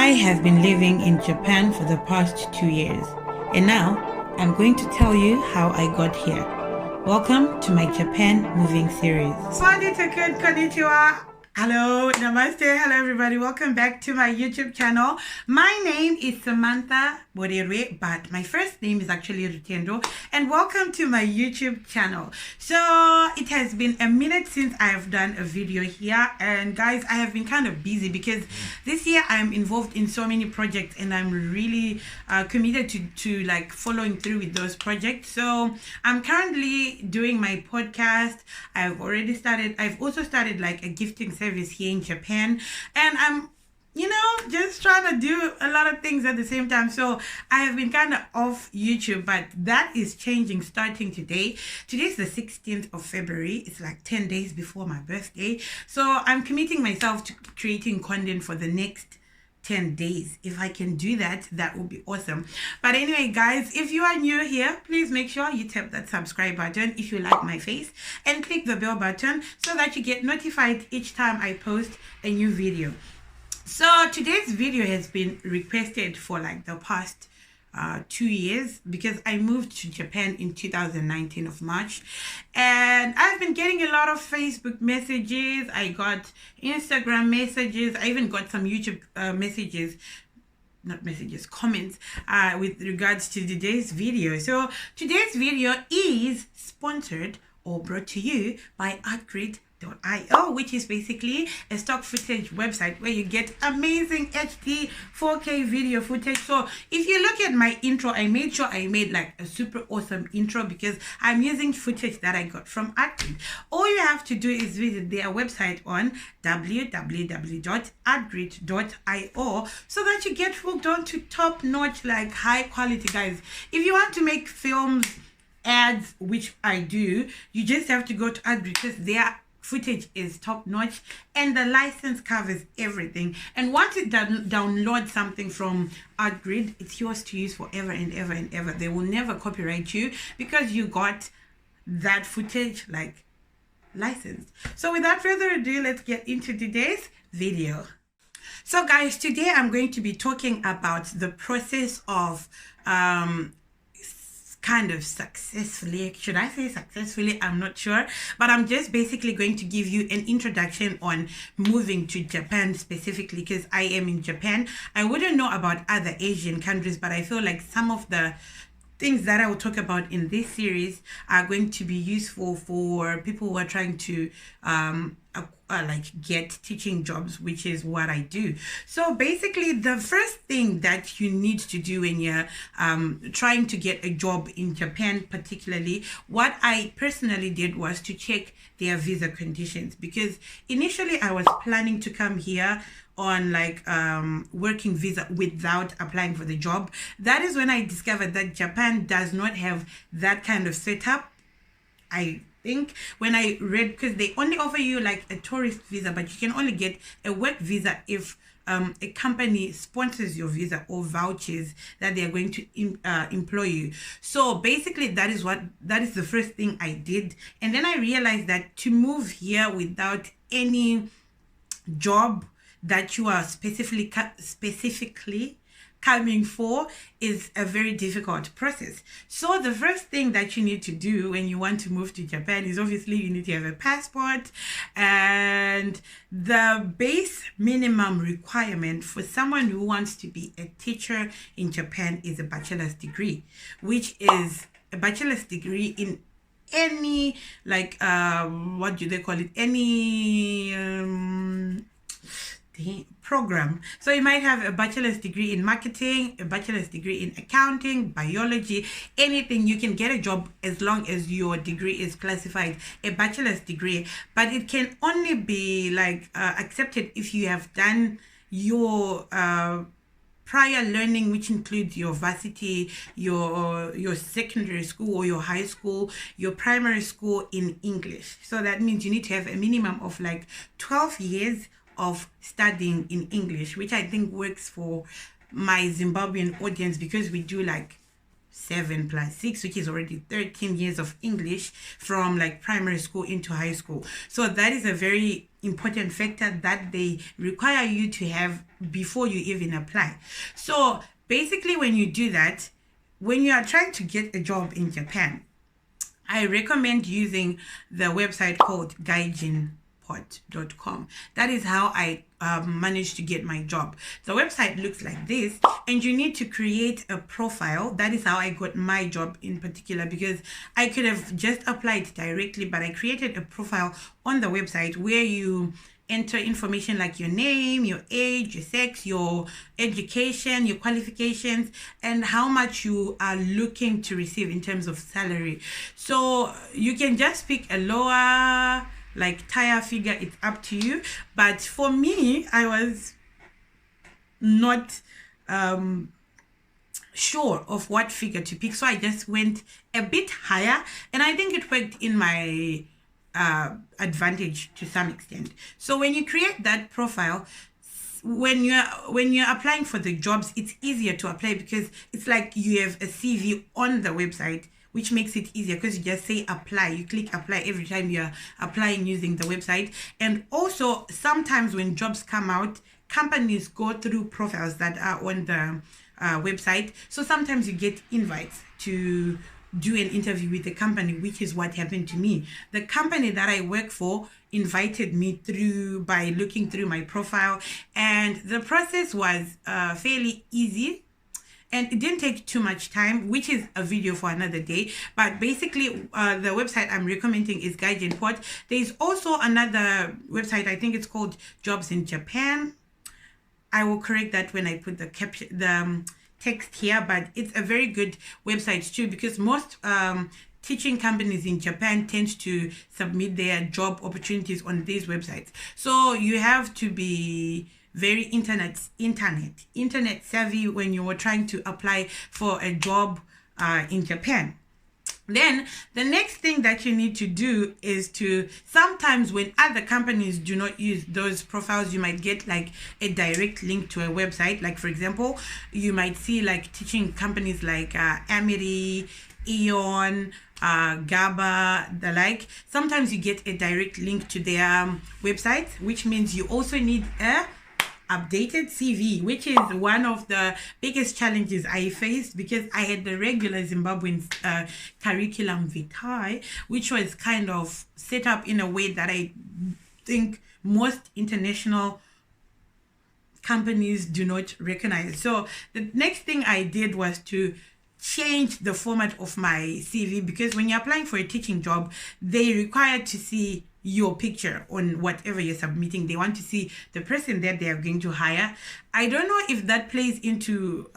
I have been living in Japan for the past 2 years, and now I'm going to tell you how I got here. Welcome to my Japan moving series. Konnichiwa. Hello, namaste, hello everybody. Welcome back to my YouTube channel. My name is samieborerwe, but my first name is actually Rutendo. And welcome to my YouTube channel. So it has been a minute since I have done a video here, and guys, I have been kind of busy because this year I'm involved in so many projects, and I'm really committed to like following through with those projects. So I'm currently doing my podcast. I've also started like a gifting service here in Japan, and I'm just trying to do a lot of things at the same time. So I have been kind of off YouTube, but that is changing starting today. Today's the 16th of February. It's like 10 days before my birthday. So I'm committing myself to creating content for the next 10 days. If I can do that, that would be awesome. But anyway, guys, if you are new here, please make sure you tap that subscribe button if you like my face, and click the bell button so that you get notified each time I post a new video. So today's video has been requested for like the past 2 years because I moved to Japan in 2019 of March, and I've been getting a lot of Facebook messages. I got Instagram messages. I even got some YouTube comments with regards to today's video. So today's video is sponsored or brought to you by Artgrid.io, which is basically a stock footage website where you get amazing HD 4K video footage. So if you look at my intro, I made sure I made like a super awesome intro because I'm using footage that I got from Artgrid. All you have to do is visit their website on www.artgrid.io so that you get hooked on to top-notch, like high quality, guys. If you want to make films, ads, which I do, you just have to go to Artgrid because their footage is top notch and the license covers everything. And once it download something from Artgrid, it's yours to use forever and ever and ever. They will never copyright you because you got that footage like licensed. So without further ado, let's get into today's video. So guys, today I'm going to be talking about the process of kind of successfully, should I say successfully, I'm not sure, but I'm just basically going to give you an introduction on moving to Japan specifically because I am in Japan. I wouldn't know about other Asian countries, but I feel like some of the things that I will talk about in this series are going to be useful for people who are trying to like get teaching jobs, which is what I do. So basically, the first thing that you need to do when you're trying to get a job in Japan, particularly, what I personally did was to check their visa conditions, because initially I was planning to come here on like working visa without applying for the job. That is when I discovered that Japan does not have that kind of setup. I think when I read, because they only offer you like a tourist visa, but you can only get a work visa if a company sponsors your visa or vouchers that they are going to employ you. So basically that is the first thing I did. And then I realized that to move here without any job that you are specifically coming for is a very difficult process. So the first thing that you need to do when you want to move to Japan is obviously you need to have a passport, and the base minimum requirement for someone who wants to be a teacher in Japan is a bachelor's degree, which is a bachelor's degree in any like what do they call it, any program. So you might have a bachelor's degree in marketing, a bachelor's degree in accounting, biology, anything. You can get a job as long as your degree is classified a bachelor's degree, but it can only be like accepted if you have done your prior learning, which includes your varsity, your secondary school or your high school, your primary school in English. So that means you need to have a minimum of like 12 years of studying in English, which I think works for my Zimbabwean audience because we do like 7 plus 6, which is already 13 years of English from like primary school into high school. So that is a very important factor that they require you to have before you even apply. So basically, when you do that, when you are trying to get a job in Japan, I recommend using the website called gaijinport.com. That is how I managed to get my job. The website looks like this, and you need to create a profile. That is how I got my job in particular, because I could have just applied directly, but I created a profile on the website where you enter information like your name, your age, your sex, your education, your qualifications, and how much you are looking to receive in terms of salary. So you can just pick a lower like tire figure, it's up to you. But for me, I was not sure of what figure to pick, so I just went a bit higher, and I think it worked in my advantage to some extent. So when you create that profile, when you're applying for the jobs, it's easier to apply because it's like you have a CV on the website, which makes it easier because you just say apply. You click apply every time you're applying using the website. And also sometimes when jobs come out, companies go through profiles that are on the website. So sometimes you get invites to do an interview with the company, which is what happened to me. The company that I work for invited me through by looking through my profile, and the process was fairly easy, and it didn't take too much time, which is a video for another day. But basically the website I'm recommending is Gaijin Port. There's also another website, I think it's called Jobs in Japan. I will correct that when I put the caption, the text here, but it's a very good website too, because most teaching companies in Japan tend to submit their job opportunities on these websites. So you have to be very internet savvy when you are trying to apply for a job in Japan. Then the next thing that you need to do is to, sometimes when other companies do not use those profiles, you might get like a direct link to a website. Like for example, you might see like teaching companies like Amity, Eon, GABA, the like. Sometimes you get a direct link to their websites, which means you also need a updated CV, which is one of the biggest challenges I faced, because I had the regular Zimbabwean curriculum vitae, which was kind of set up in a way that I think most international companies do not recognize. So the next thing I did was to change the format of my CV, because when you're applying for a teaching job, they require to see your picture on whatever you're submitting. They want to see the person that they are going to hire. I don't know if that plays into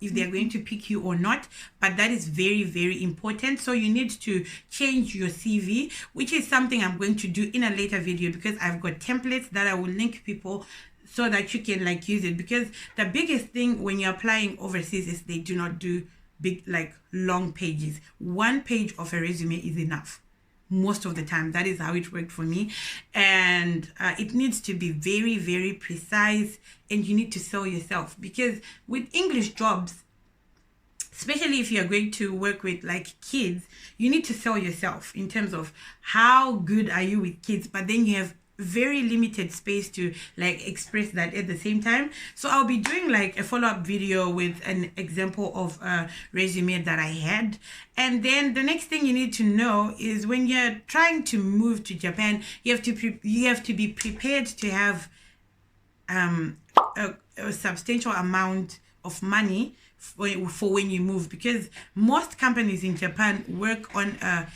if they're going to pick you or not, but that is very, very important. So you need to change your CV, which is something I'm going to do in a later video, because I've got templates that I will link people so that you can like use it. Because the biggest thing when you're applying overseas is they do not do big like long pages. One page of a resume is enough most of the time. That is how it worked for me. And it needs to be very, very precise, and you need to sell yourself, because with English jobs, especially if you're going to work with like kids, you need to sell yourself in terms of how good are you with kids, but then you have very limited space to like express that at the same time. So I'll be doing like a follow-up video with an example of a resume that I had. And then the next thing you need to know is when you're trying to move to Japan, you have to be prepared to have a substantial amount of money for when you move, because most companies in Japan work on a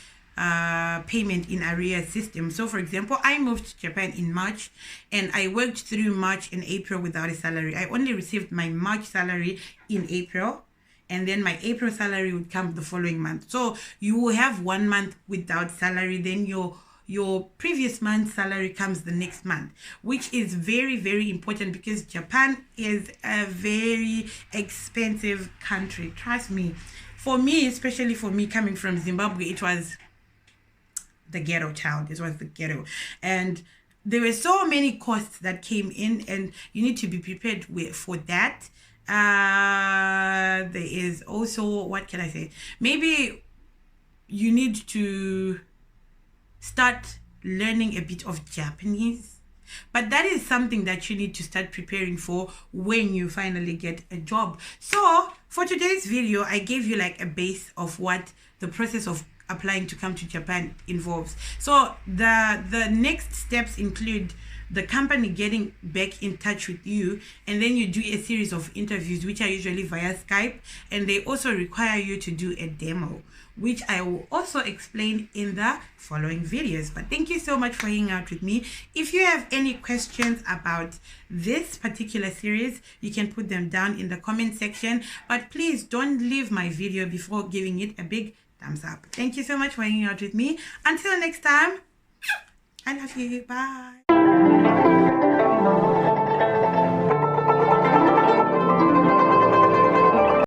payment in arrears system. So for example, I moved to Japan in March, and I worked through March and April without a salary. I only received my March salary in April, and then my April salary would come the following month. So you will have 1 month without salary, then your previous month's salary comes the next month, which is very, very important, because Japan is a very expensive country. Trust me. For me, especially for me coming from Zimbabwe, it was the ghetto child. It was the ghetto. And there were so many costs that came in, and you need to be prepared for that. There is also, what can I say? Maybe you need to start learning a bit of Japanese, but that is something that you need to start preparing for when you finally get a job. So for today's video, I gave you like a base of what the process of applying to come to Japan involves. So the next steps include the company getting back in touch with you, and then you do a series of interviews, which are usually via Skype, and they also require you to do a demo, which I will also explain in the following videos. But thank you so much for hanging out with me. If you have any questions about this particular series, you can put them down in the comment section, but please don't leave my video before giving it a big thumbs up. Thank you so much for hanging out with me. Until next time, I love you. Bye.